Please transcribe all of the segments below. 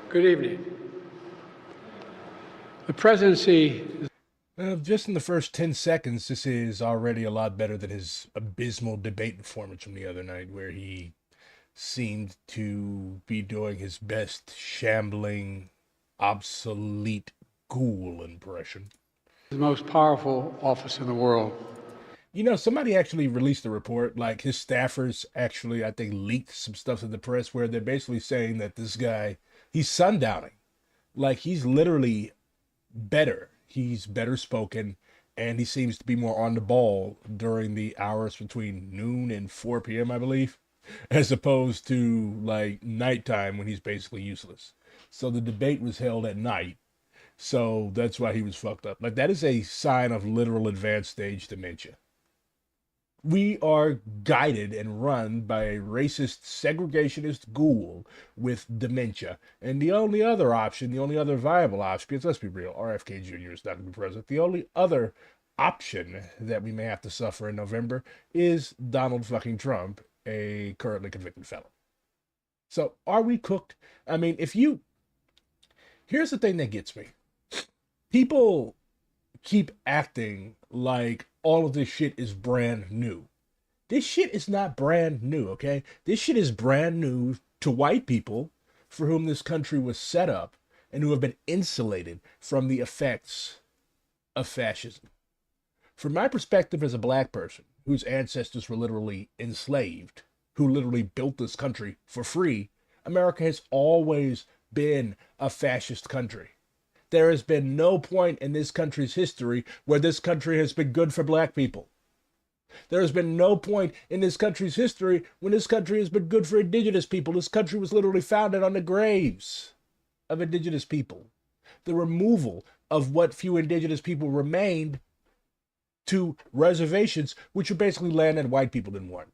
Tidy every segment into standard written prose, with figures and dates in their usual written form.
Good evening. The presidency. Just in the first 10 seconds, this is already a lot better than his abysmal debate performance from the other night, where he seemed to be doing his best shambling, obsolete ghoul impression. The most powerful office in the world. You know, somebody actually released a report, like his staffers actually, I think, leaked some stuff to the press where they're basically saying that this guy, he's sundowning. Like, he's literally better. He's better spoken, and he seems to be more on the ball during the hours between noon and 4 p.m., I believe, as opposed to like nighttime when he's basically useless. So the debate was held at night. So that's why he was fucked up. Like, that is a sign of literal advanced stage dementia. We are guided and run by a racist, segregationist ghoul with dementia. And the only other option, the only other viable option, because let's be real, RFK Jr. is not going to be president. The only other option that we may have to suffer in November is Donald fucking Trump, a currently convicted felon. So are we cooked? I mean, here's the thing that gets me. People keep acting like all of this shit is brand new. This shit is not brand new, okay? This shit is brand new to white people for whom this country was set up and who have been insulated from the effects of fascism. From my perspective as a black person whose ancestors were literally enslaved, who literally built this country for free, America has always been a fascist country. There has been no point in this country's history where this country has been good for black people. There has been no point in this country's history when this country has been good for indigenous people. This country was literally founded on the graves of indigenous people. The removal of what few indigenous people remained to reservations, which are basically land that white people didn't want.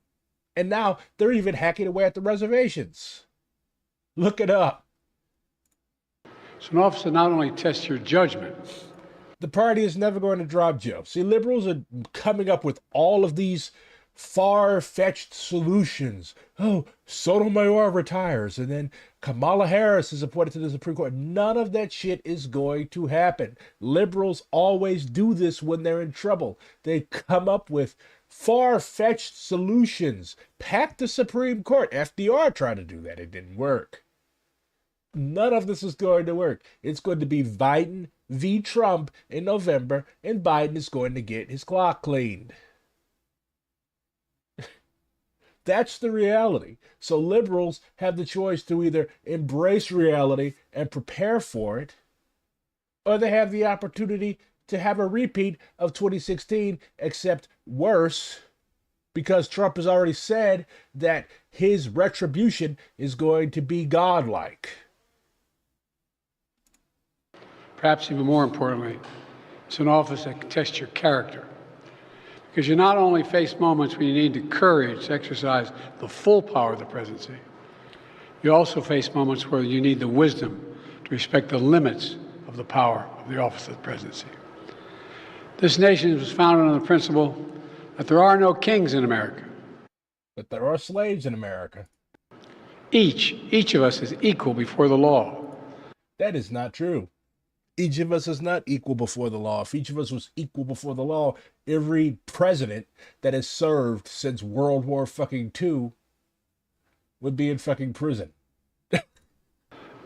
And now they're even hacking away at the reservations. Look it up. It's an office that not only tests your judgment. The party is never going to drop Joe. See, liberals are coming up with all of these far-fetched solutions. Oh, Sotomayor retires, and then Kamala Harris is appointed to the Supreme Court. None of that shit is going to happen. Liberals always do this when they're in trouble. They come up with far-fetched solutions. Pack the Supreme Court. FDR tried to do that. It didn't work. None of this is going to work. It's going to be Biden v. Trump in November, and Biden is going to get his clock cleaned. That's the reality. So liberals have the choice to either embrace reality and prepare for it, or they have the opportunity to have a repeat of 2016, except worse, because Trump has already said that his retribution is going to be godlike. Perhaps even more importantly, it's an office that can test your character. Because you not only face moments when you need the courage to exercise the full power of the presidency, you also face moments where you need the wisdom to respect the limits of the power of the office of the presidency. This nation was founded on the principle that there are no kings in America. But there are slaves in America. Each of us is equal before the law. That is not true. Each of us is not equal before the law. If each of us was equal before the law, every president that has served since World War fucking II would be in fucking prison.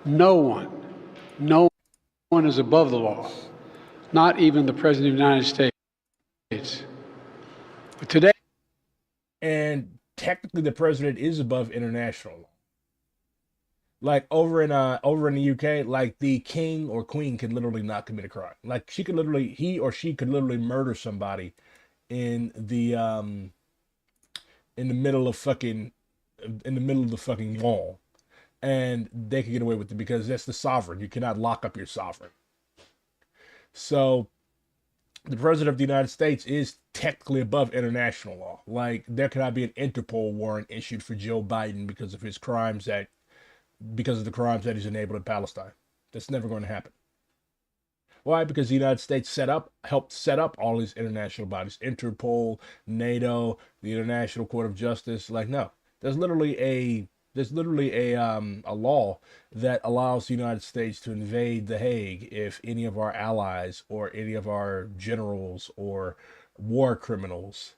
No one is above the law, not even the President of the United States. But today, and technically the president is above international law. Like over in the UK, like the king or queen can literally not commit a crime. Like he or she could literally murder somebody in the middle of the fucking wall, and they can get away with it because that's the sovereign. You cannot lock up your sovereign. So the president of the United States is technically above international law. Like, there cannot be an Interpol warrant issued for Joe Biden because of the crimes that he's enabled in Palestine. That's never going to happen. Why? Because the United States helped set up all these international bodies, Interpol, NATO, the International Court of Justice. Like, no, there's literally a There's literally a law that allows the United States to invade The Hague if any of our allies or any of our generals or war criminals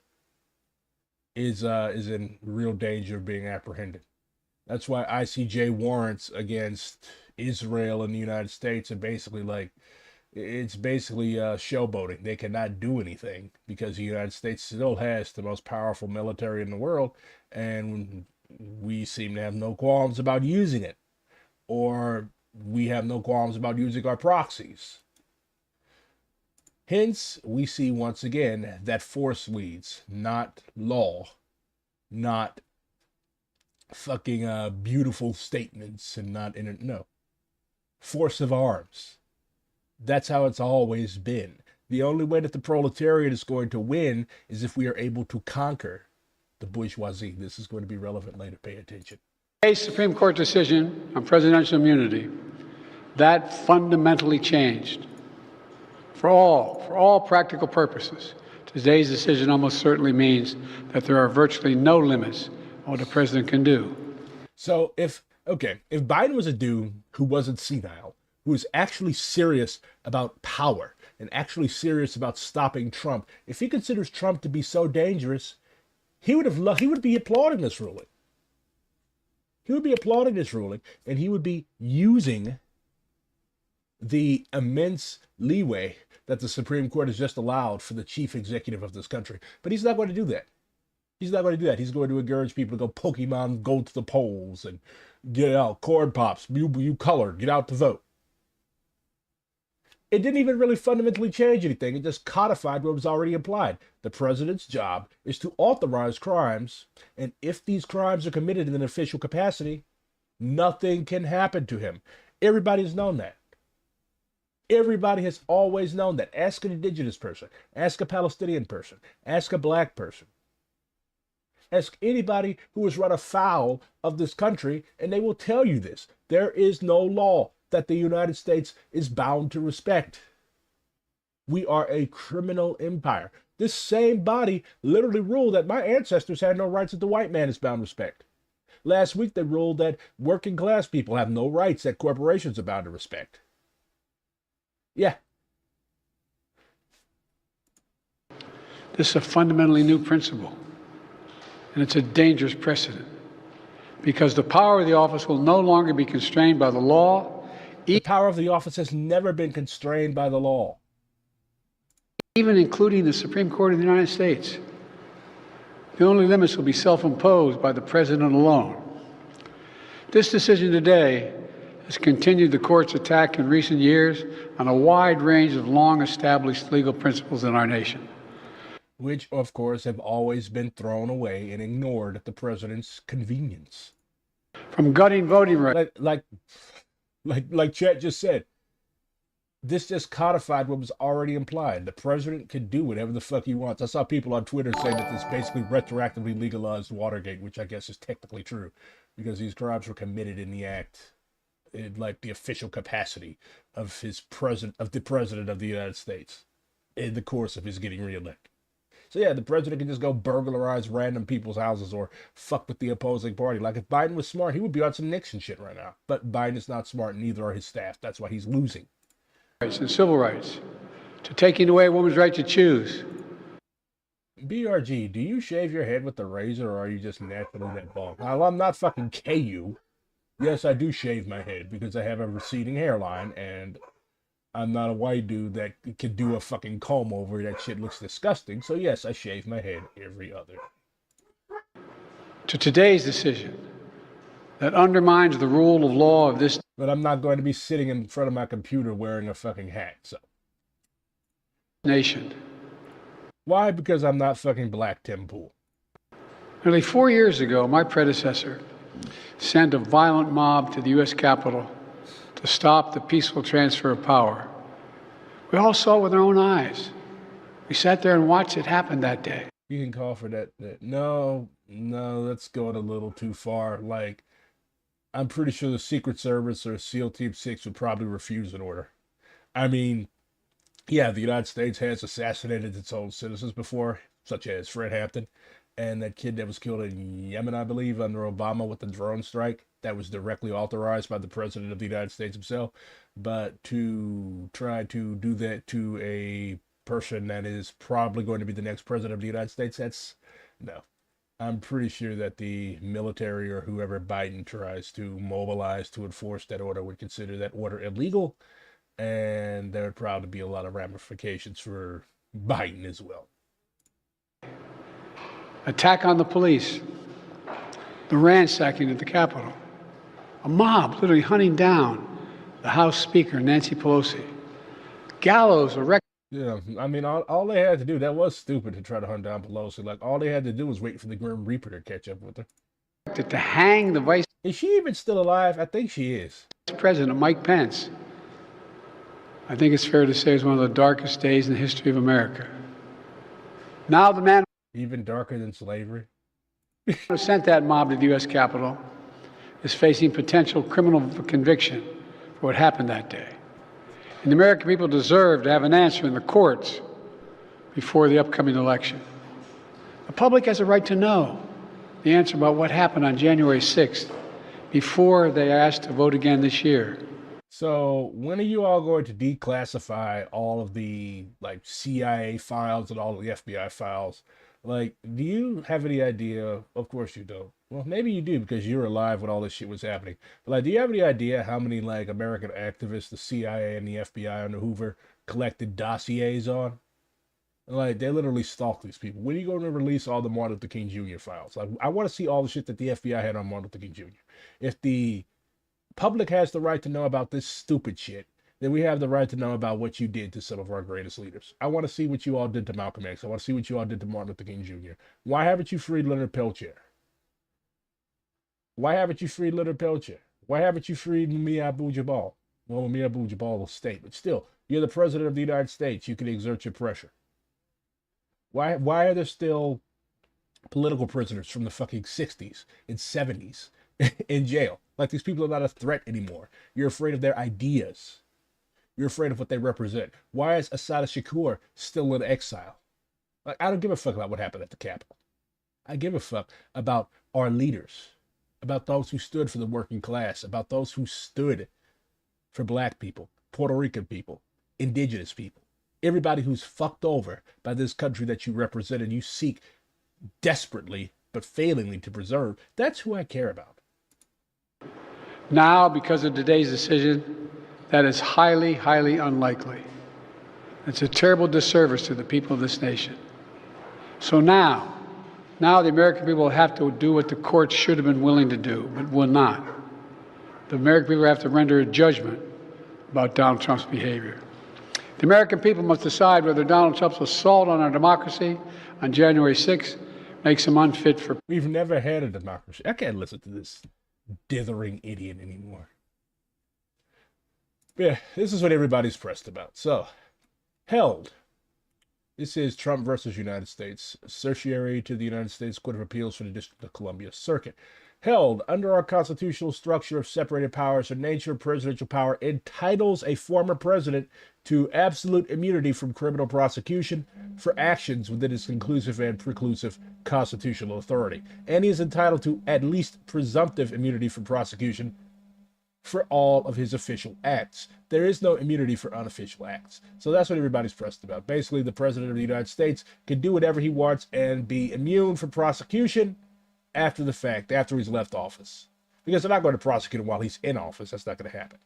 is in real danger of being apprehended. That's why ICJ warrants against Israel and the United States are basically like, it's basically showboating. They cannot do anything because the United States still has the most powerful military in the world, and we seem to have no qualms about using it, or we have no qualms about using our proxies. Hence, we see once again that force leads, not law, not fucking beautiful statements, and not no, force of arms. That's how it's always been. The only way that the proletariat is going to win is if we are able to conquer the bourgeoisie. This is going to be relevant later. Pay attention. Today's Supreme Court decision on presidential immunity, that fundamentally changed. For all practical purposes, today's decision almost certainly means that there are virtually no limits on what the president can do. So if Biden was a dude who wasn't senile, who is actually serious about power and actually serious about stopping Trump, if he considers Trump to be so dangerous, he would be applauding this ruling. He would be applauding this ruling, and he would be using the immense leeway that the Supreme Court has just allowed for the chief executive of this country. But he's not going to do that. He's not going to do that. He's going to encourage people to go Pokemon, go to the polls, and get out, corn pops, you color, get out to vote. It didn't even really fundamentally change anything. It just codified what was already implied. The president's job is to authorize crimes, and if these crimes are committed in an official capacity, nothing can happen to him. Everybody's known that. Everybody has always known that. Ask an indigenous person. Ask a Palestinian person. Ask a black person. Ask anybody who has run afoul of this country, and they will tell you this. There is no law that the United States is bound to respect. We are a criminal empire. This same body literally ruled that my ancestors had no rights that the white man is bound to respect. Last week, they ruled that working class people have no rights that corporations are bound to respect. Yeah. This is a fundamentally new principle, and it's a dangerous precedent, because the power of the office will no longer be constrained by the law. The power of the office has never been constrained by the law. Even including the Supreme Court of the United States. The only limits will be self-imposed by the president alone. This decision today has continued the court's attack in recent years on a wide range of long-established legal principles in our nation, which, of course, have always been thrown away and ignored at the president's convenience. From gutting voting rights. Like Chet just said, this just codified what was already implied. The president can do whatever the fuck he wants. I saw people on Twitter say that this basically retroactively legalized Watergate, which I guess is technically true, because these crimes were committed in the act, in like the official capacity of the president of the United States in the course of his getting reelected. So yeah, the president can just go burglarize random people's houses or fuck with the opposing party. Like if Biden was smart, he would be on some Nixon shit right now. But Biden is not smart, neither are his staff. That's why he's losing. Rights and civil rights, to taking away a woman's right to choose. BRG, do you shave your head with the razor, or are you just naturally that bald? Now, I'm not fucking KU. Yes, I do shave my head because I have a receding hairline, and I'm not a white dude that could do a fucking comb over. That shit looks disgusting. So yes, I shave my head every other day. To today's decision that undermines the rule of law of this. But I'm not going to be sitting in front of my computer wearing a fucking hat, so. Nation. Why? Because I'm not fucking Black Tim Pool. Nearly 4 years ago, my predecessor sent a violent mob to the U.S. Capitol to stop the peaceful transfer of power. We all saw it with our own eyes. We sat there and watched it happen that day. You can call for that. No, that's going a little too far. Like, I'm pretty sure the Secret Service or SEAL Team 6 would probably refuse an order. I mean, yeah, the United States has assassinated its own citizens before, such as Fred Hampton, and that kid that was killed in Yemen, I believe, under Obama with the drone strike, that was directly authorized by the president of the United States himself. But to try to do that to a person that is probably going to be the next president of the United States, that's no. I'm pretty sure that the military or whoever Biden tries to mobilize to enforce that order would consider that order illegal, and there would probably be a lot of ramifications for Biden as well. Attack on the police, the ransacking of the Capitol, a mob literally hunting down the House Speaker, Nancy Pelosi, gallows erected. Yeah, I mean, all they had to do, that was stupid to try to hunt down Pelosi. Like, all they had to do was wait for the Grim Reaper to catch up with her. To hang the Vice Is she even still alive? I think she is. President, Mike Pence. I think it's fair to say it's one of the darkest days in the history of America. Now the man Even darker than slavery. who sent that mob to the U.S. Capitol is facing potential criminal conviction for what happened that day. And the American people deserve to have an answer in the courts before the upcoming election. The public has a right to know the answer about what happened on January 6th before they are asked to vote again this year. So when are you all going to declassify all of the like CIA files and all of the FBI files? Like, do you have any idea? Of course you don't. Well, maybe you do because you're alive when all this shit was happening. But like, do you have any idea how many like American activists the CIA and the FBI under Hoover collected dossiers on? Like, they literally stalked these people. When are you going to release all the Martin Luther King Jr. files? Like, I want to see all the shit that the FBI had on Martin Luther King Jr. If the public has the right to know about this stupid shit, then we have the right to know about what you did to some of our greatest leaders. I want to see what you all did to Malcolm X. I want to see what you all did to Martin Luther King Jr. Why haven't you freed Leonard Peltier? Why haven't you freed Leonard Peltier? Why haven't you freed Mumia Abu-Jabal? Well, Mumia Abu-Jabal will stay, but still, you're the president of the United States. You can exert your pressure. Why are there still political prisoners from the fucking 60s and 70s in jail? Like, these people are not a threat anymore. You're afraid of their ideas. You're afraid of what they represent. Why is Assata Shakur still in exile? Like, I don't give a fuck about what happened at the Capitol. I give a fuck about our leaders, about those who stood for the working class, about those who stood for black people, Puerto Rican people, indigenous people, everybody who's fucked over by this country that you represent and you seek desperately but failingly to preserve. That's who I care about. Now, because of today's decision, that is highly, highly unlikely. It's a terrible disservice to the people of this nation. So now the American people will have to do what the courts should have been willing to do, but will not. The American people have to render a judgment about Donald Trump's behavior. The American people must decide whether Donald Trump's assault on our democracy on January 6th makes him unfit for... We've never had a democracy. I can't listen to this dithering idiot anymore. But yeah, this is what everybody's pressed about. So, held. This is Trump versus United States, certiorari to the United States Court of Appeals for the District of Columbia Circuit. Held, under our constitutional structure of separated powers, the nature of presidential power entitles a former president to absolute immunity from criminal prosecution for actions within his conclusive and preclusive constitutional authority. And he is entitled to at least presumptive immunity from prosecution for all of his official acts. There is no immunity for unofficial acts. So that's what everybody's pressed about. Basically, the president of the United States can do whatever he wants and be immune from prosecution after the fact, after he's left office. Because they're not going to prosecute him while he's in office. That's not going to happen.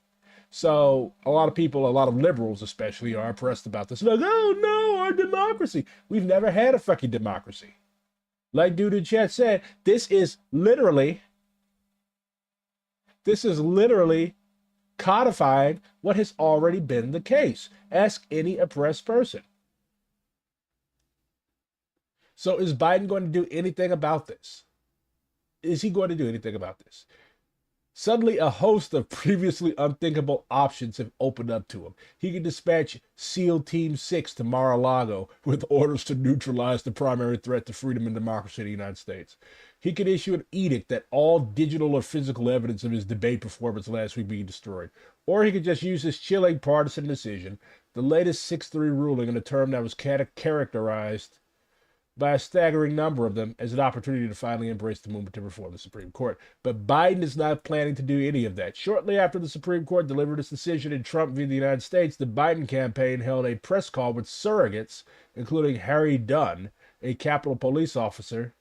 So a lot of people, a lot of liberals especially, are pressed about this. Like, oh no, our democracy. We've never had a fucking democracy. Like dude in chat said, this is literally codifying what has already been the case. Ask any oppressed person. So is Biden going to do anything about this? Is he going to do anything about this? Suddenly, a host of previously unthinkable options have opened up to him. He can dispatch SEAL Team 6 to Mar-a-Lago with orders to neutralize the primary threat to freedom and democracy in the United States. He could issue an edict that all digital or physical evidence of his debate performance last week be destroyed. Or he could just use his chilling partisan decision, the latest 6-3 ruling in a term that was characterized by a staggering number of them as an opportunity to finally embrace the movement to reform the Supreme Court. But Biden is not planning to do any of that. Shortly after the Supreme Court delivered its decision in Trump v. the United States, the Biden campaign held a press call with surrogates, including Harry Dunn, a Capitol Police officer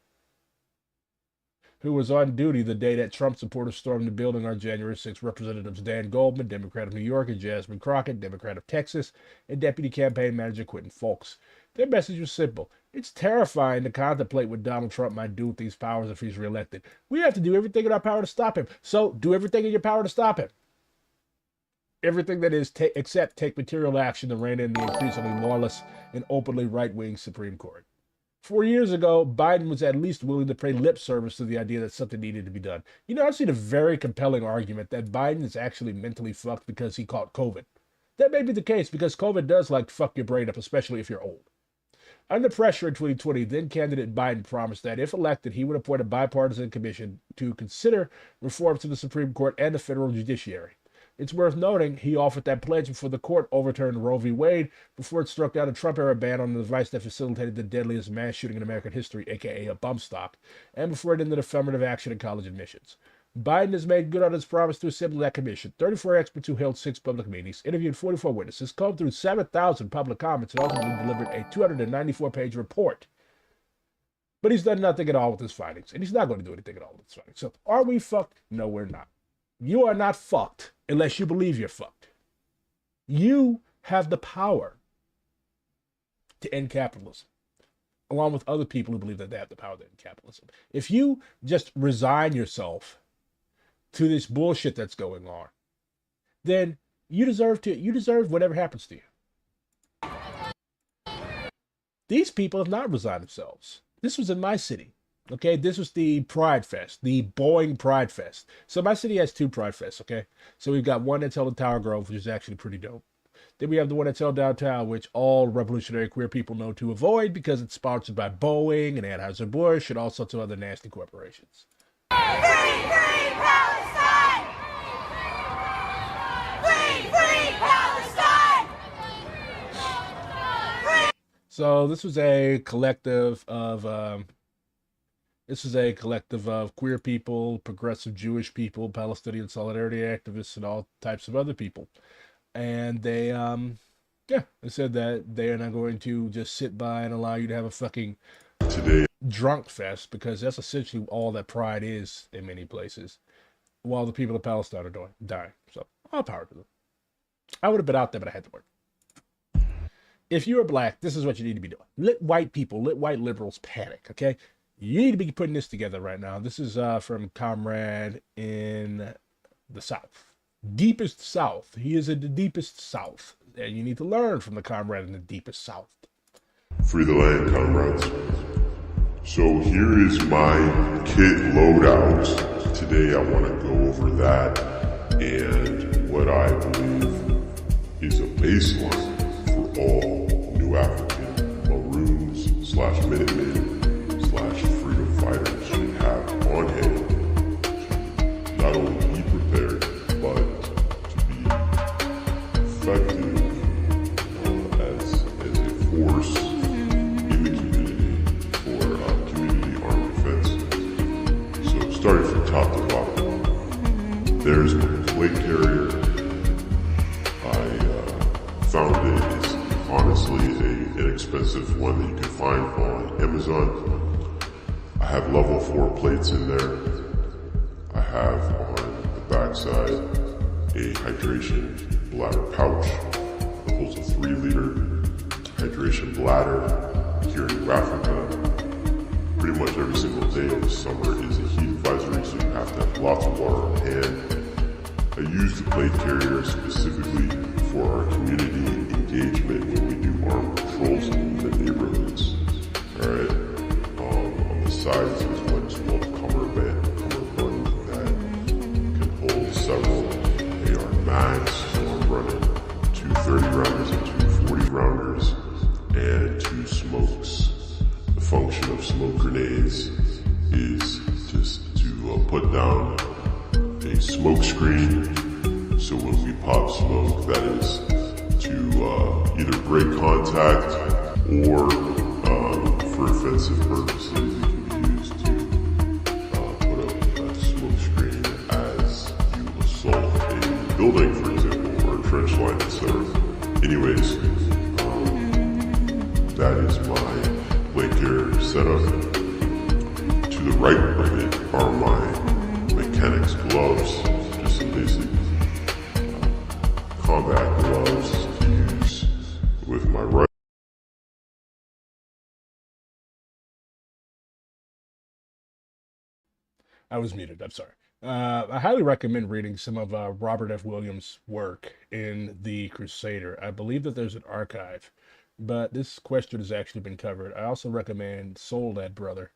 who was on duty the day that Trump supporters stormed the building on January 6. Representatives Dan Goldman, Democrat of New York, and Jasmine Crockett, Democrat of Texas, and Deputy Campaign Manager Quentin Fulks. Their message was simple. It's terrifying to contemplate what Donald Trump might do with these powers if he's reelected. We have to do everything in our power to stop him. So do everything in your power to stop him. Everything that is, except take material action to rein in the increasingly lawless and openly right-wing Supreme Court. 4 years ago, Biden was at least willing to pay lip service to the idea that something needed to be done. You know, I've seen a very compelling argument that Biden is actually mentally fucked because he caught COVID. That may be the case because COVID does like to fuck your brain up, especially if you're old. Under pressure in 2020, then candidate Biden promised that if elected, he would appoint a bipartisan commission to consider reforms to the Supreme Court and the federal judiciary. It's worth noting he offered that pledge before the court overturned Roe v. Wade, before it struck down a Trump-era ban on the device that facilitated the deadliest mass shooting in American history, aka a bump stock, and before it ended affirmative action in college admissions. Biden has made good on his promise to assemble that commission. 34 experts who held 6 public meetings, interviewed 44 witnesses, combed through 7,000 public comments, and ultimately delivered a 294-page report. But he's done nothing at all with his findings, and he's not going to do anything at all with his findings. So, are we fucked? No, we're not. You are not fucked unless you believe you're fucked. You have the power to end capitalism, along with other people who believe that they have the power to end capitalism. If you just resign yourself to this bullshit that's going on, then you deserve whatever happens to you. These people have not resigned themselves. This was in my city. Okay, this was the Pride Fest, the Boeing Pride Fest. So my city has 2 Pride Fests, okay? So we've got one that's held in Tower Grove, which is actually pretty dope. Then we have the one that's held downtown, which all revolutionary queer people know to avoid because it's sponsored by Boeing and Anheuser-Busch and all sorts of other nasty corporations. Free, free Palestine! Free, free Palestine! Free. So this was a collective of queer people, progressive Jewish people, Palestinian solidarity activists, and all types of other people. And they said that they are not going to just sit by and allow you to have a fucking drunk fest, because that's essentially all that Pride is in many places, while the people of Palestine are dying. So all power to them. I would have been out there, but I had to work. If you are black, this is what you need to be doing. Let white liberals panic, okay? You need to be putting this together right now. This is from Comrade in the South. Deepest South. He is in the deepest South. And you need to learn from the Comrade in the deepest South. Free the land, comrades. So here is my kit loadout. Today I want to go over that and what I believe is a baseline for all new African Maroons / Minutemen / freedom fighters should have on hand to not only be prepared, but to be effective as a force in the community for community armed defense. So starting from top to bottom, there's my plate carrier. I found it. It's honestly an inexpensive one that you can find on Amazon. I have level 4 plates in there. I have on the backside a hydration bladder pouch that holds a 3-liter hydration bladder. Here in New Africa, pretty much every single day of the summer is a heat advisory, so you have to have lots of water on hand. I use the plate carrier specifically for our community engagement when we do armed patrols in the neighborhoods. Alright. On the sides is what's called a cummerbund that can hold several AR mags. So I'm running 2 30-rounders and 2 40-rounders and 2 smokes. The function of smoke grenades is just to put down a smoke screen, so when we pop smoke, that is to either break contact or for offensive purposes, it can be used to put up a smoke screen as you assault a building, for example, or a trench line, etc. Anyways, that is my blade carrier setup. To the right of it are my mechanics gloves, just some basic combat gloves to use with my right. I was muted. I'm sorry. I highly recommend reading some of Robert F. Williams' work in The Crusader. I believe that there's an archive, but this question has actually been covered. I also recommend Soul That Brother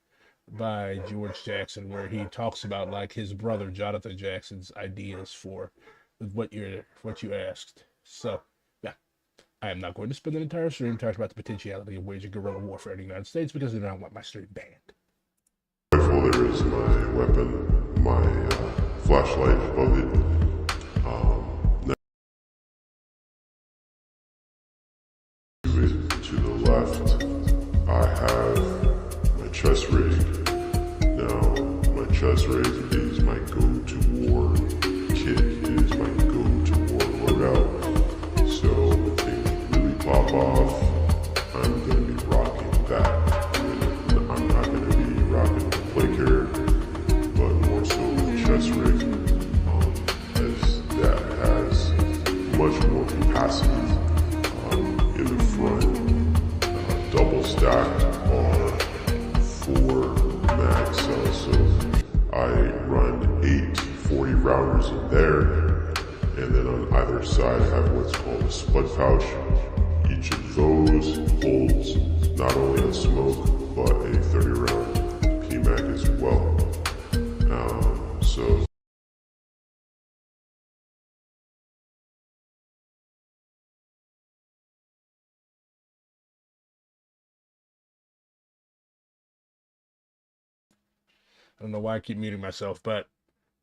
by George Jackson, where he talks about like his brother Jonathan Jackson's ideas for what you asked. So yeah, I am not going to spend an entire stream talking about the potentiality of waging guerrilla warfare in the United States because I do not want my stream banned. Rifle, there is my weapon, my flashlight above it. To the left, I have my chest rig. Now, my chest rig is my go-to war kit. It is my go-to war loadout. So when things really pop off, I'm going to be rocking that. I'm not going to be rocking the plate carrier, but more so the chest rig, as that has much more capacity in the front. Double stacked are 4 mag cells, so I run 8 40 rounders in there, and then on either side I have what's called a spud pouch. Each of those holds not only a smoke but a 30 round PMAG as well. So I don't know why I keep muting myself, but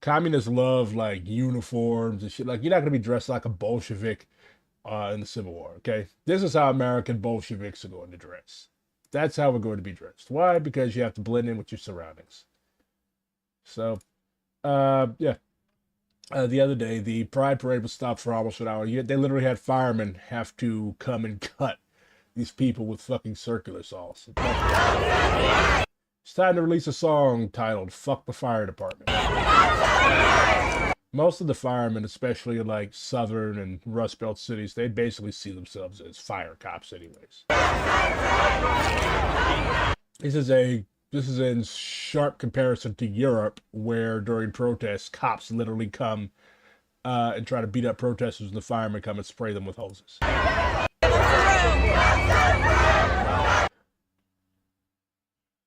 communists love like uniforms and shit. Like, you're not gonna be dressed like a Bolshevik in the Civil War, okay? This is how American Bolsheviks are going to dress. That's how we're going to be dressed. Why? Because you have to blend in with your surroundings. So, yeah. The other day, the Pride Parade was stopped for almost an hour. They literally had firemen have to come and cut these people with fucking circular saws. It's time to release a song titled "Fuck the Fire Department." Most of the firemen, especially in like southern and Rust Belt cities, they basically see themselves as fire cops anyways. This is in sharp comparison to Europe, where during protests, cops literally come and try to beat up protesters, and the firemen come and spray them with hoses.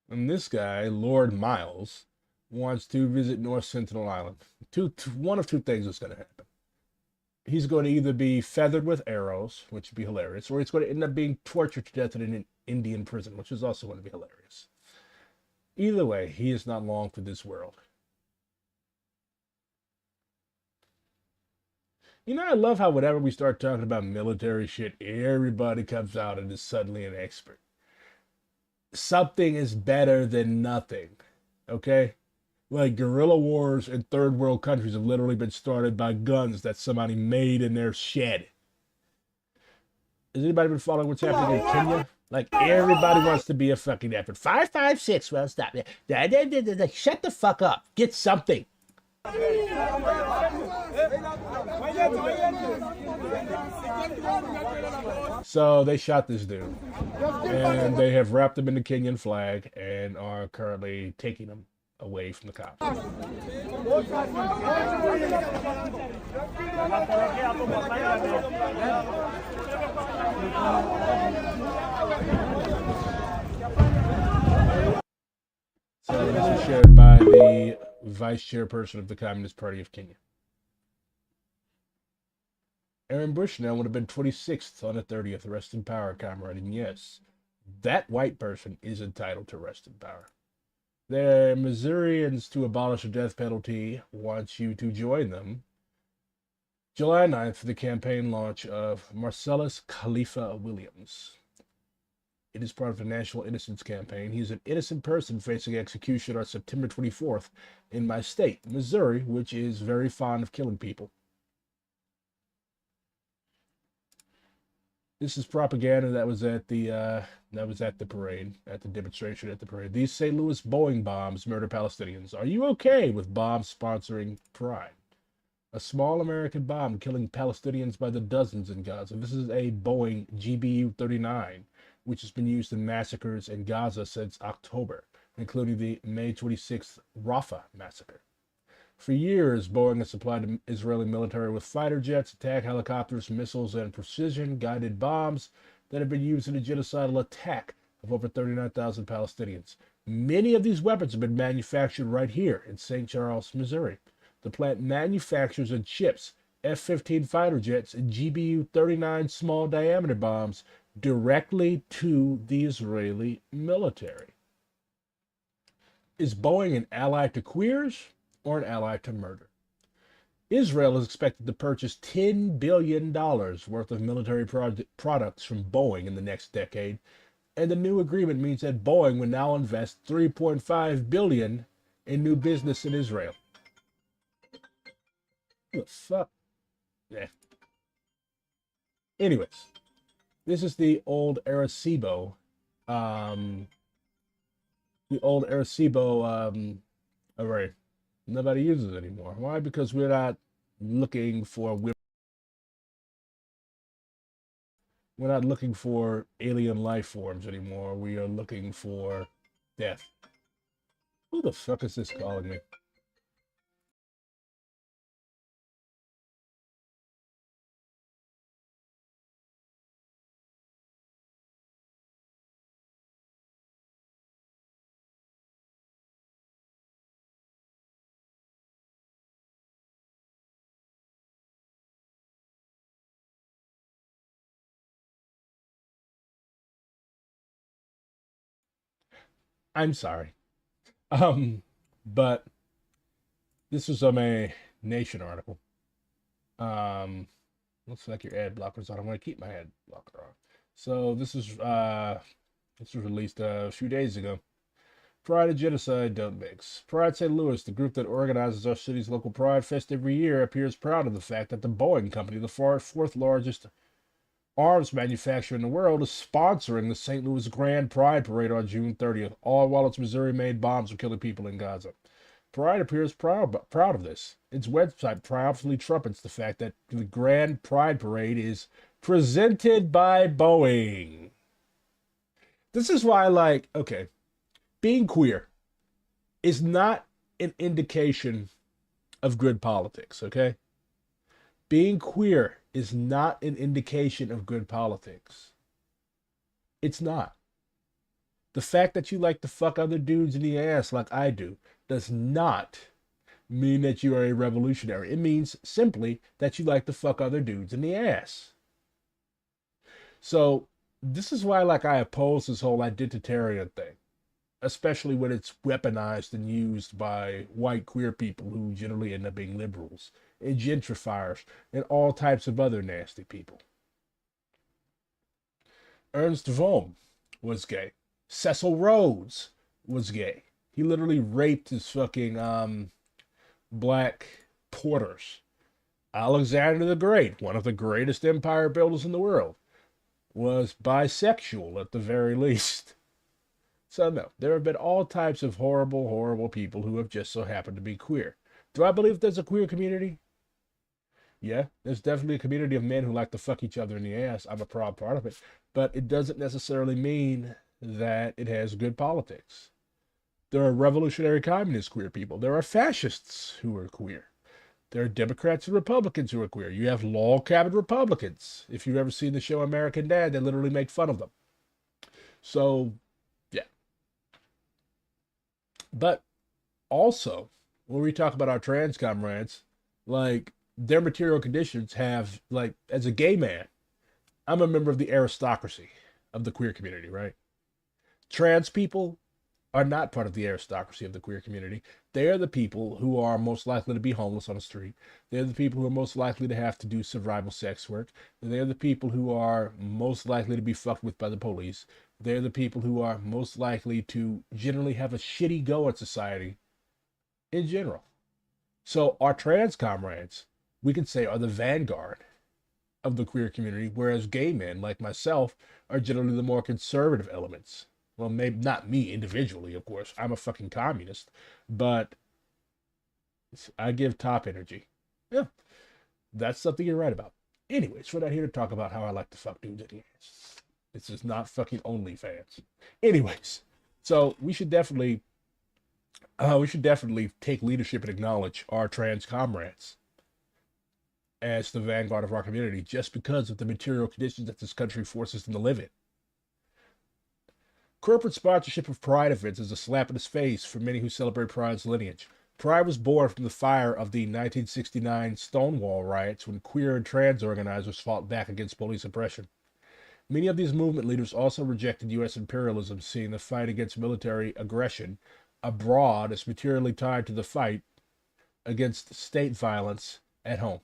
And this guy, Lord Miles, wants to visit North Sentinel Island. One of two things is going to happen. He's going to either be feathered with arrows, which would be hilarious, or he's going to end up being tortured to death in an Indian prison, which is also going to be hilarious. Either way, he is not long for this world. You know, I love how whenever we start talking about military shit, everybody comes out and is suddenly an expert. Something is better than nothing, okay? Like, guerrilla wars in third world countries have literally been started by guns that somebody made in their shed. Has anybody been following what's happening in Kenya? Like, everybody wants to be a fucking effort. 556, well, stop. Shut the fuck up. Get something. So they shot this dude, and they have wrapped him in the Kenyan flag and are currently taking him away from the cops. So this is shared by the vice chairperson of the Communist Party of Kenya. Aaron Bushnell would have been 26th on the 30th. Rest in power, comrade. And yes, that white person is entitled to rest in power. The Missourians to abolish the death penalty want you to join them. July 9th, the campaign launch of Marcellus Khalifa Williams. It is part of the National Innocence Campaign. He is an innocent person facing execution on September 24th in my state, Missouri, which is very fond of killing people. This is propaganda that was at the parade, at the demonstration at the parade. These St. Louis Boeing bombs murder Palestinians. Are you okay with bombs sponsoring pride? A small American bomb killing Palestinians by the dozens in Gaza. This is a Boeing GBU-39, which has been used in massacres in Gaza since October, including the May 26th Rafah massacre. For years, Boeing has supplied the Israeli military with fighter jets, attack helicopters, missiles, and precision-guided bombs that have been used in a genocidal attack of over 39,000 Palestinians. Many of these weapons have been manufactured right here in St. Charles, Missouri. The plant manufactures and ships F-15 fighter jets and GBU-39 small-diameter bombs directly to the Israeli military. Is Boeing an ally to queers or an ally to murder? Israel is expected to purchase $10 billion worth of military products from Boeing in the next decade, and the new agreement means that Boeing will now invest $3.5 billion in new business in Israel. What the fuck? Yeah. Anyways, this is the old Arecibo. Array. Nobody uses it anymore. Why? Because we're not looking for alien life forms anymore. We are looking for death. Who the fuck is this calling me? I'm sorry. But this was a Nation article. Looks like your ad blocker's on. I'm going to keep my ad blocker on. So this was released a few days ago. Pride and Genocide don't mix. Pride St. Louis, the group that organizes our city's local Pride Fest every year, appears proud of the fact that the Boeing company, the fourth largest arms manufacturer in the world, is sponsoring the St. Louis Grand Pride Parade on June 30th, all while its Missouri-made bombs are killing people in Gaza. Pride appears proud of this. Its website proudly trumpets the fact that the Grand Pride Parade is presented by Boeing. This is why, okay, being queer is not an indication of good politics, okay? Being queer is not an indication of good politics. It's not. The fact that you like to fuck other dudes in the ass like I do does not mean that you are a revolutionary. It means simply that you like to fuck other dudes in the ass. So this is why I oppose this whole identitarian thing, especially when it's weaponized and used by white queer people who generally end up being liberals and gentrifiers and all types of other nasty people. Ernst Vohm was gay. Cecil Rhodes was gay. He literally raped his fucking black porters. Alexander the Great, one of the greatest empire builders in the world, was bisexual at the very least. So no, there have been all types of horrible, horrible people who have just so happened to be queer. Do I believe there's a queer community? Yeah, there's definitely a community of men who like to fuck each other in the ass. I'm a proud part of it. But it doesn't necessarily mean that it has good politics. There are revolutionary communist queer people. There are fascists who are queer. There are Democrats and Republicans who are queer. You have log cabin Republicans. If you've ever seen the show American Dad, they literally make fun of them. So, yeah. But also, when we talk about our trans comrades, their material conditions have, as a gay man, I'm a member of the aristocracy of the queer community, right? Trans people are not part of the aristocracy of the queer community. They are the people who are most likely to be homeless on the street. They're the people who are most likely to have to do survival sex work. They're the people who are most likely to be fucked with by the police. They're the people who are most likely to generally have a shitty go at society in general. So our trans comrades, we could say, are the vanguard of the queer community, whereas gay men like myself are generally the more conservative elements. Well, maybe not me individually, of course. I'm a fucking communist, but I give top energy. Yeah, that's something you're right about. Anyways, we're not here to talk about how I like to fuck dudes in the ass. This is not fucking OnlyFans. Anyways, so we should definitely take leadership and acknowledge our trans comrades as the vanguard of our community, just because of the material conditions that this country forces them to live in. Corporate sponsorship of Pride events is a slap in the face for many who celebrate Pride's lineage. Pride was born from the fire of the 1969 Stonewall riots, when queer and trans organizers fought back against police oppression. Many of these movement leaders also rejected U.S. imperialism, seeing the fight against military aggression abroad as materially tied to the fight against state violence at home.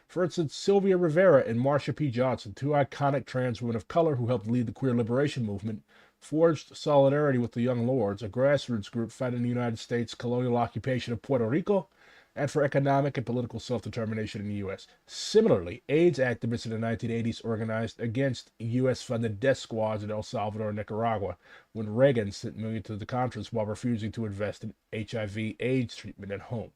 For instance, Sylvia Rivera and Marsha P. Johnson, two iconic trans women of color who helped lead the queer liberation movement, forged solidarity with the Young Lords, a grassroots group fighting the United States' colonial occupation of Puerto Rico and for economic and political self-determination in the U.S. Similarly, AIDS activists in the 1980s organized against U.S.-funded death squads in El Salvador and Nicaragua when Reagan sent millions to the Contras while refusing to invest in HIV/AIDS treatment at home.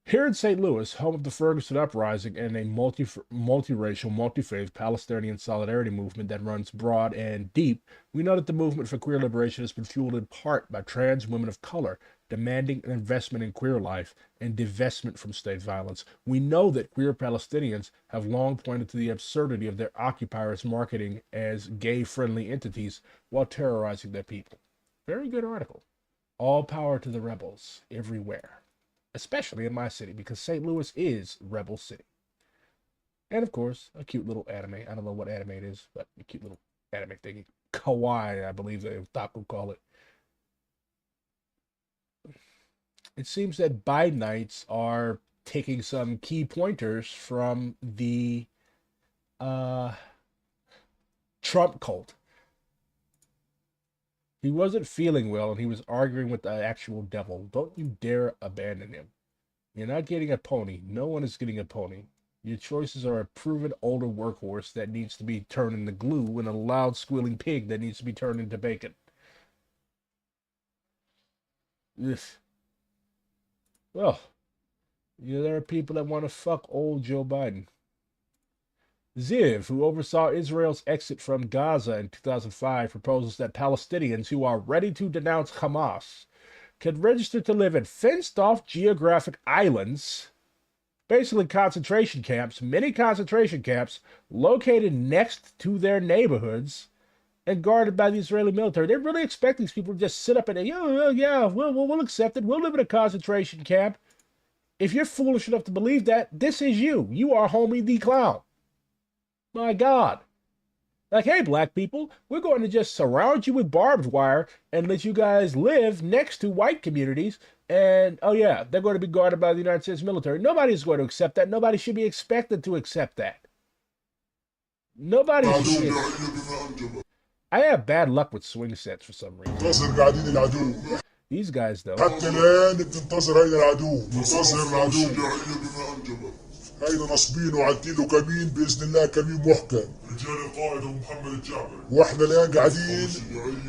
Here in St. Louis, home of the Ferguson Uprising and a multiracial, multi-faith Palestinian solidarity movement that runs broad and deep, we know that the movement for queer liberation has been fueled in part by trans women of color demanding an investment in queer life and divestment from state violence. We know that queer Palestinians have long pointed to the absurdity of their occupiers marketing as gay-friendly entities while terrorizing their people. Very good article. All power to the rebels everywhere. Especially in my city, because St. Louis is Rebel City. And of course, a cute little anime. I don't know what anime it is, but a cute little anime thingy. Kawaii, I believe the otaku call it. It seems that Bidenites are taking some key pointers from the Trump cult. He wasn't feeling well, and he was arguing with the actual devil. Don't you dare abandon him. You're not getting a pony. No one is getting a pony. Your choices are a proven older workhorse that needs to be turned into glue and a loud squealing pig that needs to be turned into bacon. Ugh. Well, there are people that want to fuck old Joe Biden. Ziv, who oversaw Israel's exit from Gaza in 2005, proposes that Palestinians who are ready to denounce Hamas can register to live in fenced-off geographic islands, basically concentration camps, mini concentration camps, located next to their neighborhoods and guarded by the Israeli military. They really expect these people to just sit up and, we'll accept it. We'll live in a concentration camp. If you're foolish enough to believe that, this is you. You are Homie the Clown. My God. Like, hey, black people, we're going to just surround you with barbed wire and let you guys live next to white communities. And, oh yeah, they're going to be guarded by the United States military. Nobody's going to accept that. Nobody should be expected to accept that. Nobody should. I have bad luck with swing sets for some reason. These guys, though. هيدا نصبين وعدين له كمين باذن الله كمين محكم رجال القائد ومحمد الجعبر واحنا الان قاعدين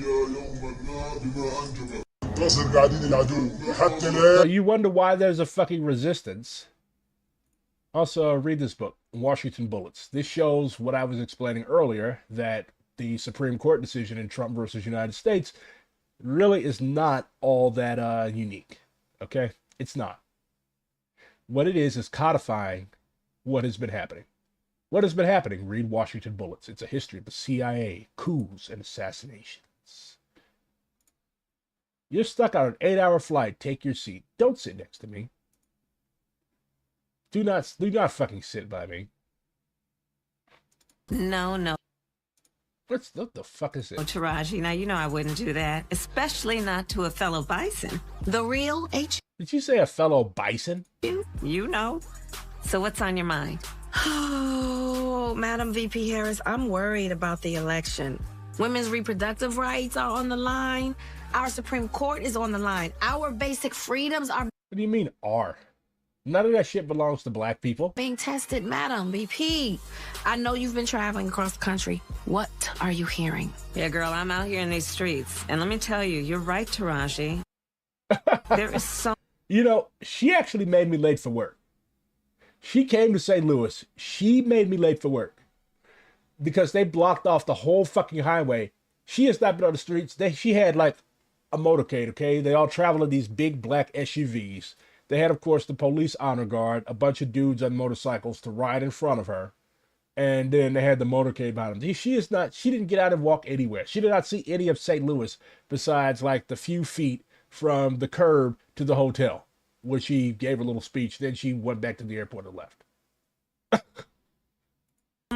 يوما ما بما انجب ننتصر قاعدين العدو حتى الان. You wonder why there's a fucking resistance. Also, read this book, Washington Bullets. This shows what I was explaining earlier, that the Supreme Court decision in Trump versus United States really is not all that unique. Okay? It's not. What it is codifying what has been happening. What has been happening? Read Washington Bullets. It's a history of the CIA, coups, and assassinations. You're stuck on an 8-hour flight. Take your seat. Don't sit next to me. Do not fucking sit by me. No. What the fuck is it? Oh, Taraji, now you know I wouldn't do that, especially not to a fellow bison. The real H. Did you say a fellow bison? You know. So what's on your mind? Oh, Madam VP Harris, I'm worried about the election. Women's reproductive rights are on the line. Our Supreme Court is on the line. Our basic freedoms are What do you mean are? None of that shit belongs to black people. being tested, Madam VP. I know you've been traveling across the country. What are you hearing? Yeah, girl, I'm out here in these streets. And let me tell you, you're right, Taraji. There is so You know, she actually made me late for work. She came to St. Louis. She made me late for work because they blocked off the whole fucking highway. She has not been on the streets. She had like a motorcade, okay? They all travel in these big black SUVs. They had, of course, the police honor guard, a bunch of dudes on motorcycles to ride in front of her. And then they had the motorcade behind them. She didn't get out and walk anywhere. She did not see any of St. Louis besides like the few feet from the curb to the hotel, where she gave a little speech. Then she went back to the airport and left.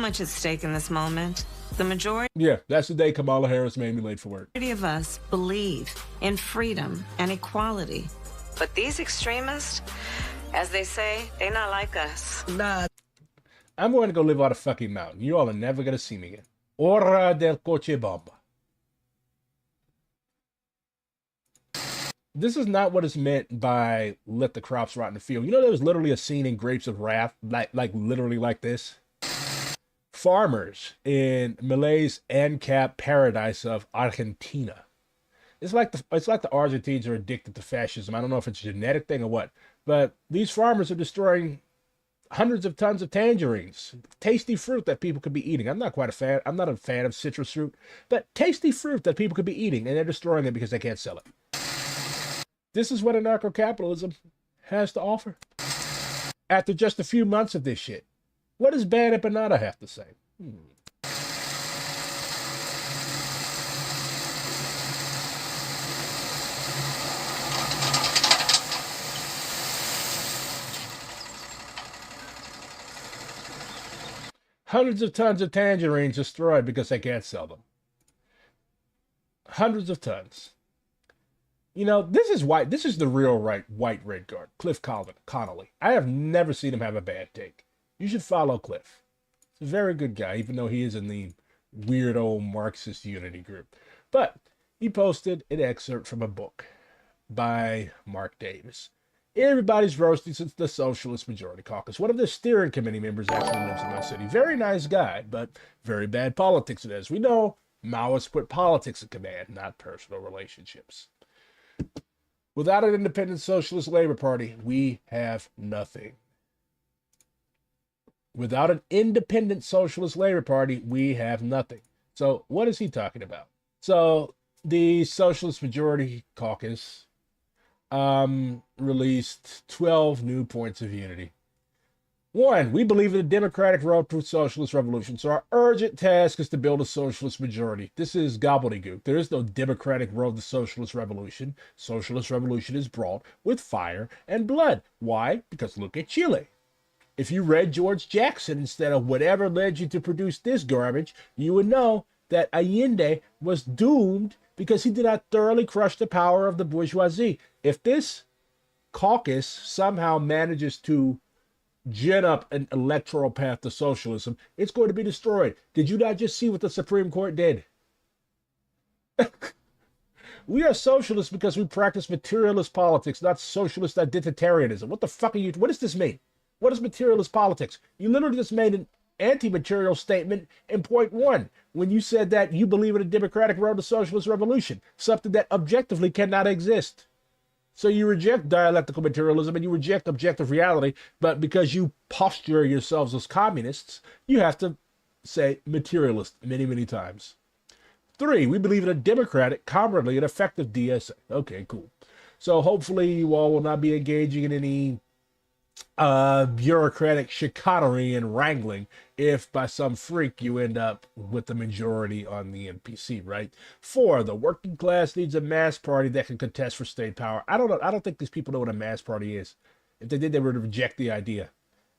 much at stake in this moment. The majority Yeah, that's the day Kamala Harris made me late for work. of us believe in freedom and equality. But these extremists, as they say, they not like us. I'm going to go live on a fucking mountain. You all are never going to see me again. Ora del coche bomba. This is not what is meant by let the crops rot in the field. You know, there was literally a scene in Grapes of Wrath, like literally like this. Farmers in Malay's ANCAP paradise of Argentina. It's like the Argentines are addicted to fascism. I don't know if it's a genetic thing or what, but these farmers are destroying hundreds of tons of tangerines, tasty fruit that people could be eating. I'm not a fan of citrus fruit, but tasty fruit that people could be eating, and they're destroying it because they can't sell it. This is what anarcho-capitalism has to offer. After just a few months of this shit, what does Bad Empanada have to say? Hundreds of tons of tangerines destroyed because they can't sell them. Hundreds of tons. You know, this is the real white red guard, Cliff Connolly. I have never seen him have a bad take. You should follow Cliff. He's a very good guy, even though he is in the weirdo Marxist unity group. But he posted an excerpt from a book by Mark Davis. Everybody's roasting since the Socialist Majority Caucus. One of the steering committee members actually lives in my city. Very nice guy, but very bad politics it is. We know Maoists put politics in command, not personal relationships. Without an independent Socialist Labor Party, we have nothing. Without an independent Socialist Labor Party, we have nothing. So what is he talking about? So the Socialist Majority Caucus released 12 new points of unity. 1, we believe in the democratic road to socialist revolution, so our urgent task is to build a socialist majority. This is gobbledygook. There is no democratic road to socialist revolution. Socialist revolution is brought with fire and blood. Why? Because look at Chile. If you read George Jackson instead of whatever led you to produce this garbage, you would know that Allende was doomed because he did not thoroughly crush the power of the bourgeoisie. If this caucus somehow manages to gin up an electoral path to socialism, it's going to be destroyed. Did you not just see what the Supreme Court did? We are socialists because we practice materialist politics, not socialist identitarianism. What the fuck are you? What does this mean? What is materialist politics? You literally just made an anti-material statement in point 1 when you said that you believe in a democratic road to socialist revolution, something that objectively cannot exist. So you reject dialectical materialism and you reject objective reality, but because you posture yourselves as communists, you have to say materialist many, many times. 3, we believe in a democratic, comradely, and effective DSA. Okay, cool. So hopefully you all will not be engaging in any bureaucratic chicanery and wrangling if by some freak you end up with the majority on the NPC, right? 4, the working class needs a mass party that can contest for state power. I don't think these people know what a mass party is. If they did, they would reject the idea.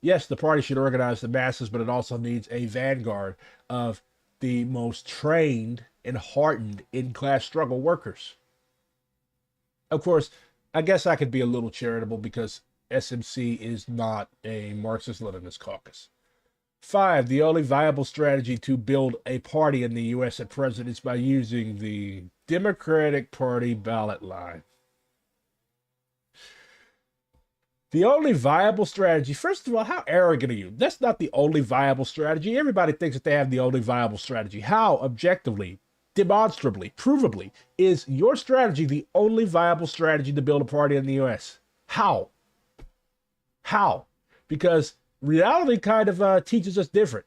Yes, the party should organize the masses, but it also needs a vanguard of the most trained and hardened in-class struggle workers. Of course, I guess I could be a little charitable because SMC is not a Marxist-Leninist caucus. 5, the only viable strategy to build a party in the U.S. at present is by using the Democratic Party ballot line. The only viable strategy, first of all, how arrogant are you? That's not the only viable strategy. Everybody thinks that they have the only viable strategy. How, objectively, demonstrably, provably, is your strategy the only viable strategy to build a party in the U.S.? How? How? Because reality kind of teaches us different.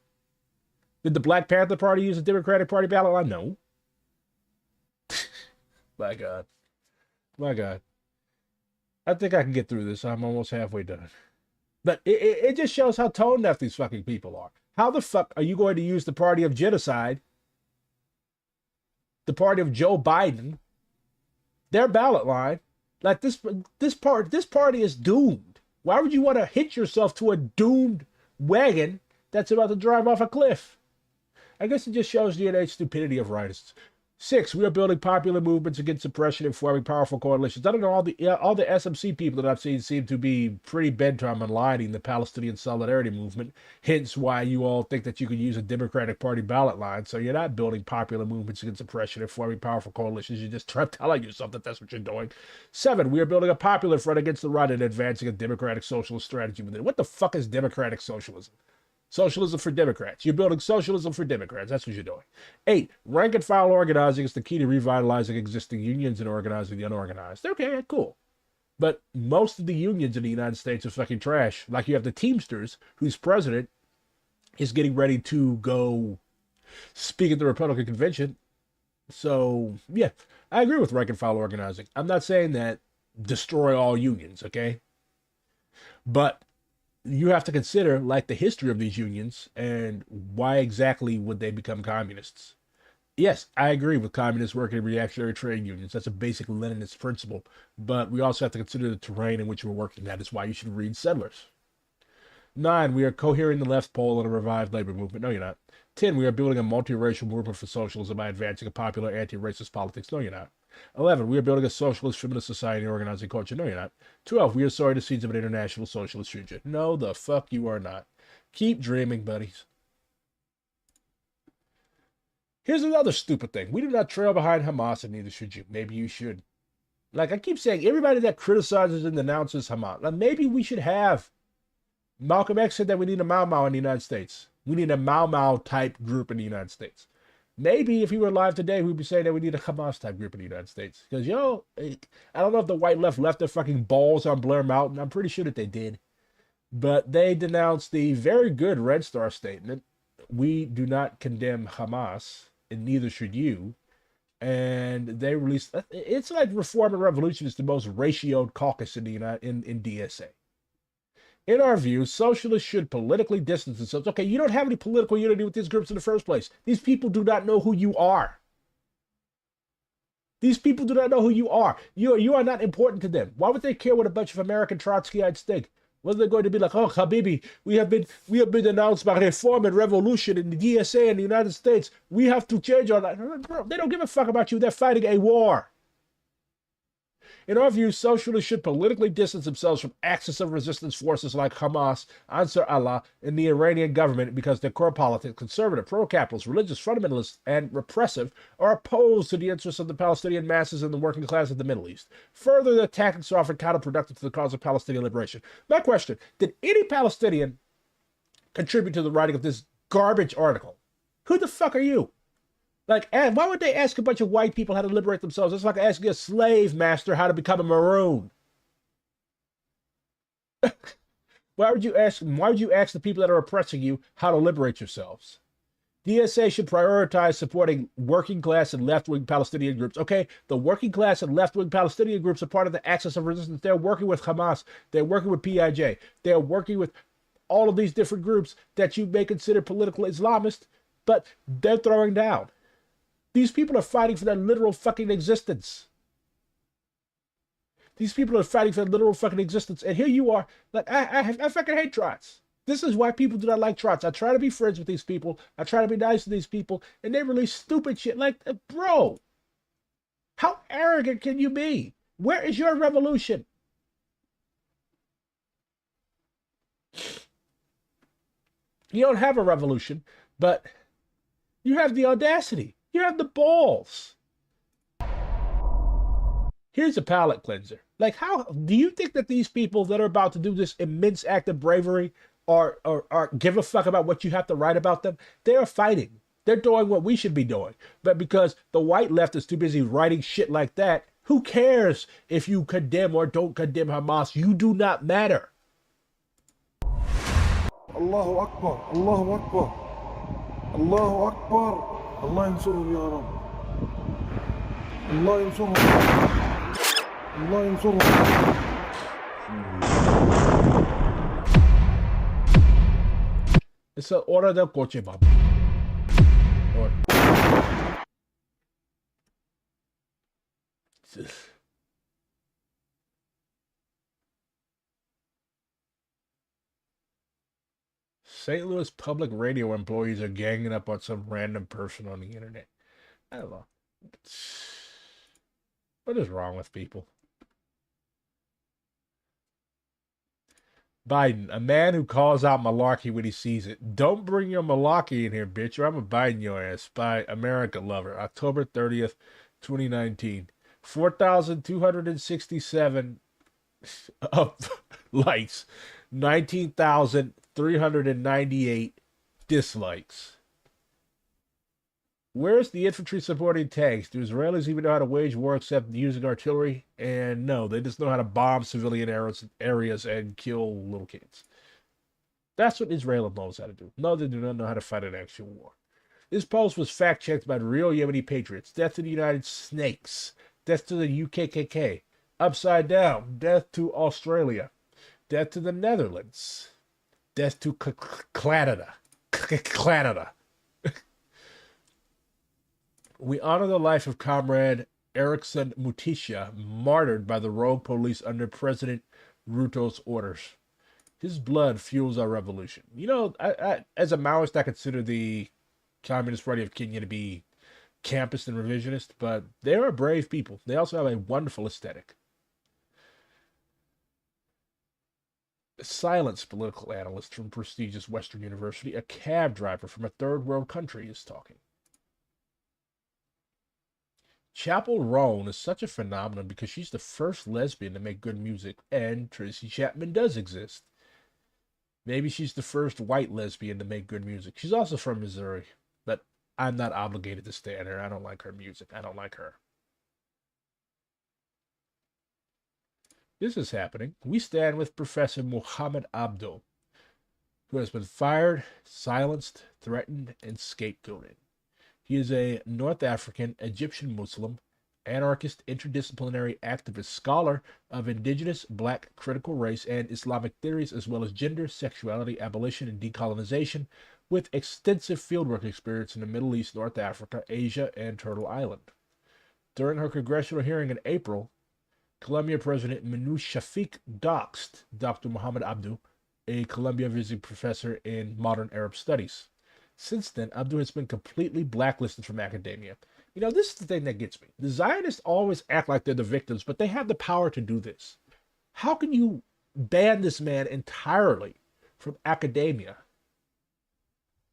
Did the Black Panther Party use a Democratic Party ballot line? No. My God. My God. I think I can get through this. I'm almost halfway done. But it just shows how tone deaf these fucking people are. How the fuck are you going to use the party of genocide, the party of Joe Biden, their ballot line? Like this party is doomed. Why would you want to hitch yourself to a doomed wagon that's about to drive off a cliff? I guess it just shows the innate stupidity of rightists. 6, we are building popular movements against suppression and forming powerful coalitions. I don't know, all the SMC people that I've seen seem to be pretty bent on aligning the Palestinian solidarity movement, hence why you all think that you could use a Democratic Party ballot line. So you're not building popular movements against oppression and forming powerful coalitions. You're just telling yourself that that's what you're doing. 7, we are building a popular front against the right and advancing a democratic socialist strategy within it. What the fuck is democratic socialism? Socialism for Democrats. You're building socialism for Democrats. That's what you're doing. 8, rank and file organizing is the key to revitalizing existing unions and organizing the unorganized. Okay, cool. But most of the unions in the United States are fucking trash. Like you have the Teamsters, whose president is getting ready to go speak at the Republican convention. So, yeah, I agree with rank and file organizing. I'm not saying that destroy all unions, okay? But you have to consider, like, the history of these unions and why exactly would they become communists. Yes, I agree with communists working in reactionary trade unions. That's a basic Leninist principle. But we also have to consider the terrain in which we're working. That is why you should read Settlers. 9, we are cohering the left pole in a revived labor movement. No, you're not. 10, we are building a multiracial movement for socialism by advancing a popular anti-racist politics. No, you're not. 11, we are building a socialist feminist society and organizing culture. No, you're not. 12, we are sowing the seeds of an international socialist future. No, the fuck you are not. Keep dreaming, buddies. Here's another stupid thing. We do not trail behind Hamas, and neither should you. Maybe you should. Like I keep saying, everybody that criticizes and denounces Hamas, like maybe we should have. Malcolm X said that we need a Mau Mau in the United States. We need a Mau Mau type group in the United States. Maybe if he were alive today, we'd be saying that we need a Hamas type group in the United States. Because, I don't know if the white left their fucking balls on Blair Mountain. I'm pretty sure that they did. But they denounced the very good Red Star statement. We do not condemn Hamas, and neither should you. And they released, it's like Reform and Revolution is the most ratioed caucus in DSA. In our view, socialists should politically distance themselves. Okay, you don't have any political unity with these groups in the first place. These people do not know who you are. These people do not know who you are. You are not important to them. Why would they care what a bunch of American Trotskyites think? What are they going to be like? Oh, Habibi, we have been announced by Reform and Revolution in the DSA in the United States. We have to change our life. Bro, they don't give a fuck about you. They're fighting a war. In our view, socialists should politically distance themselves from axis of resistance forces like Hamas, Ansar Allah, and the Iranian government because their core politics, conservative, pro-capitalist, religious, fundamentalist, and repressive, are opposed to the interests of the Palestinian masses and the working class of the Middle East. Further, their tactics are often counterproductive to the cause of Palestinian liberation. My question, did any Palestinian contribute to the writing of this garbage article? Who the fuck are you? Like, why would they ask a bunch of white people how to liberate themselves? It's like asking a slave master how to become a maroon. Why would you ask the people that are oppressing you how to liberate yourselves? DSA should prioritize supporting working class and left-wing Palestinian groups. Okay, the working class and left-wing Palestinian groups are part of the axis of resistance. They're working with Hamas. They're working with PIJ. They're working with all of these different groups that you may consider political Islamist, but they're throwing down. These people are fighting for their literal fucking existence. These people are fighting for their literal fucking existence. And here you are. Like, I fucking hate trots. This is why people do not like trots. I try to be friends with these people. I try to be nice to these people. And they release stupid shit like, bro, how arrogant can you be? Where is your revolution? You don't have a revolution, but you have the audacity. You have the balls. Here's a pallet cleanser. Like, how do you think that these people that are about to do this immense act of bravery are give a fuck about what you have to write about them? They are fighting. They're doing what we should be doing. But because the white left is too busy writing shit like that, who cares if you condemn or don't condemn Hamas? You do not matter. Allahu Akbar, Allahu Akbar, Allahu Akbar. Allah yansurhum ya Rab. Allah yansurhum. Allah yansurhum. It's an order del coche, Bob. Order. St. Louis public radio employees are ganging up on some random person on the internet. I don't know. What is wrong with people? Biden, a man who calls out malarkey when he sees it. Don't bring your malarkey in here, bitch, or I'm a Biden your ass. By America Lover, October 30th, 2019. 4,267 likes. 19,398 dislikes. Where's the infantry supporting tanks? Do Israelis even know how to wage war except using artillery? And no, they just know how to bomb civilian areas and kill little kids. That's what Israel knows how to do. No, they do not know how to fight an actual war. This post was fact-checked by real Yemeni patriots. Death to the United Snakes. Death to the UKKK. Upside down. Death to Australia. Death to the Netherlands. Death to Canada. Canada. We honor the life of Comrade Erickson Mutisha, martyred by the rogue police under President Ruto's orders. His blood fuels our revolution. You know, I as a Maoist, I consider the Communist Party of Kenya to be campist and revisionist, but they are brave people. They also have a wonderful aesthetic. A silenced political analyst from prestigious Western University, a cab driver from a third world country, is talking. Chapel Roan is such a phenomenon because she's the first lesbian to make good music, and Tracy Chapman does exist. Maybe she's the first white lesbian to make good music. She's also from Missouri, but I'm not obligated to stand her. I don't like her music. I don't like her. This is happening. We stand with Professor Muhammad Abdu, who has been fired, silenced, threatened, and scapegoated. He is a North African, Egyptian Muslim, anarchist, interdisciplinary activist, scholar of indigenous, black, critical race, and Islamic theories, as well as gender, sexuality, abolition, and decolonization, with extensive fieldwork experience in the Middle East, North Africa, Asia, and Turtle Island. During her congressional hearing in April, Columbia President Manu Shafiq doxed Dr. Muhammad Abdu, a Columbia visiting professor in modern Arab studies. Since then, Abdu has been completely blacklisted from academia. You know, this is the thing that gets me. The Zionists always act like they're the victims, but they have the power to do this. How can you ban this man entirely from academia?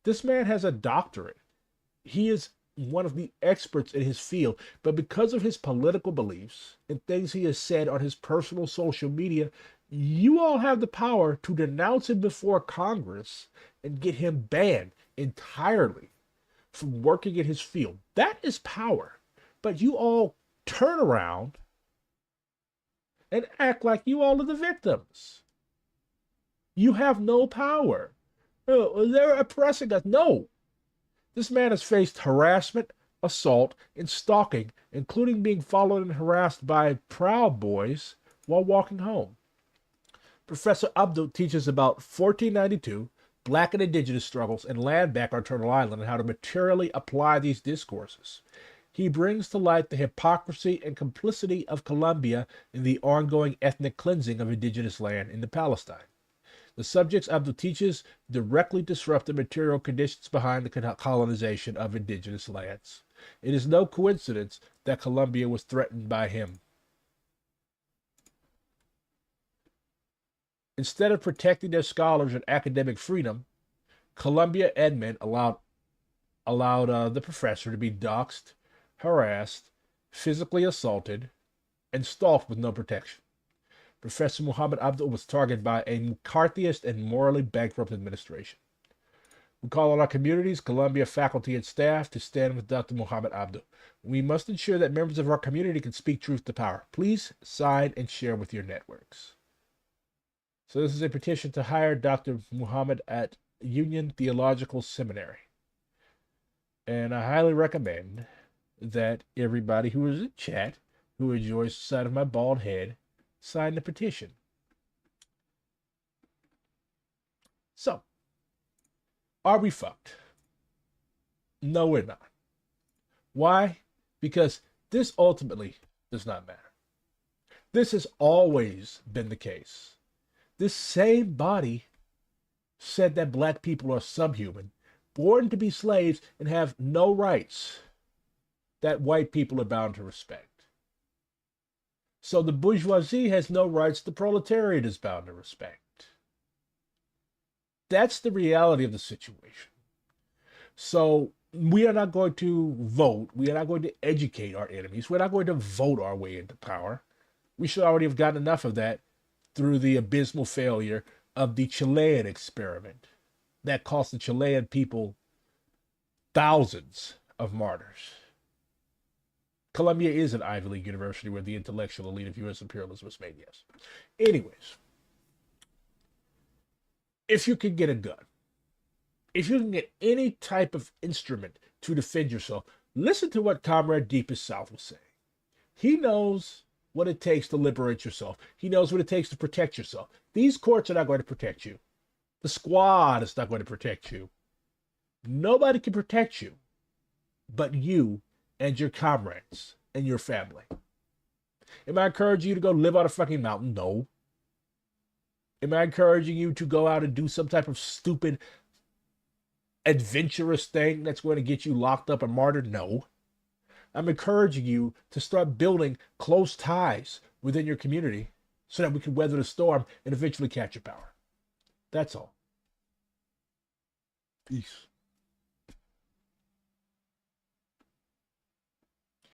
This man has a doctorate. He is one of the experts in his field, but because of his political beliefs and things he has said on his personal social media, you all have the power to denounce him before Congress and get him banned entirely from working in his field. That is power. But you all turn around and act like you all are the victims. You have no power. Oh, they're oppressing us. No. This man has faced harassment, assault, and stalking, including being followed and harassed by Proud Boys while walking home. Professor Abdu teaches about 1492, Black and Indigenous struggles, and land back on Turtle Island, and how to materially apply these discourses. He brings to light the hypocrisy and complicity of Colombia in the ongoing ethnic cleansing of indigenous land in Palestine. The subjects Abdu teaches directly disrupt the material conditions behind the colonization of indigenous lands. It is no coincidence that Colombia was threatened by him. Instead of protecting their scholars and academic freedom, Columbia admin allowed the professor to be doxxed, harassed, physically assaulted, and stalked with no protection. Professor Muhammad Abdu was targeted by a McCarthyist and morally bankrupt administration. We call on our communities, Columbia faculty and staff to stand with Dr. Muhammad Abdu. We must ensure that members of our community can speak truth to power. Please sign and share with your networks. So this is a petition to hire Dr. Muhammad at Union Theological Seminary. And I highly recommend that everybody who is in chat, who enjoys the sight of my bald head, sign the petition. So, are we fucked? No, we're not. Why? Because this ultimately does not matter. This has always been the case. This same body said that black people are subhuman, born to be slaves and have no rights that white people are bound to respect. So the bourgeoisie has no rights the proletariat is bound to respect. That's the reality of the situation. So we are not going to vote. We are not going to educate our enemies. We're not going to vote our way into power. We should already have gotten enough of that through the abysmal failure of the Chilean experiment that cost the Chilean people thousands of martyrs. Columbia is an Ivy League university where the intellectual elite of U.S. imperialism was made, yes. Anyways, if you can get a gun, if you can get any type of instrument to defend yourself, listen to what Comrade Deepest South was saying. He knows what it takes to liberate yourself. He knows what it takes to protect yourself. These courts are not going to protect you. The squad is not going to protect you. Nobody can protect you but you and your comrades and your family. Am I encouraging you to go live on a fucking mountain? No. Am I encouraging you to go out and do some type of stupid, adventurous thing that's going to get you locked up and martyred? No. I'm encouraging you to start building close ties within your community so that we can weather the storm and eventually capture power. That's all. Peace.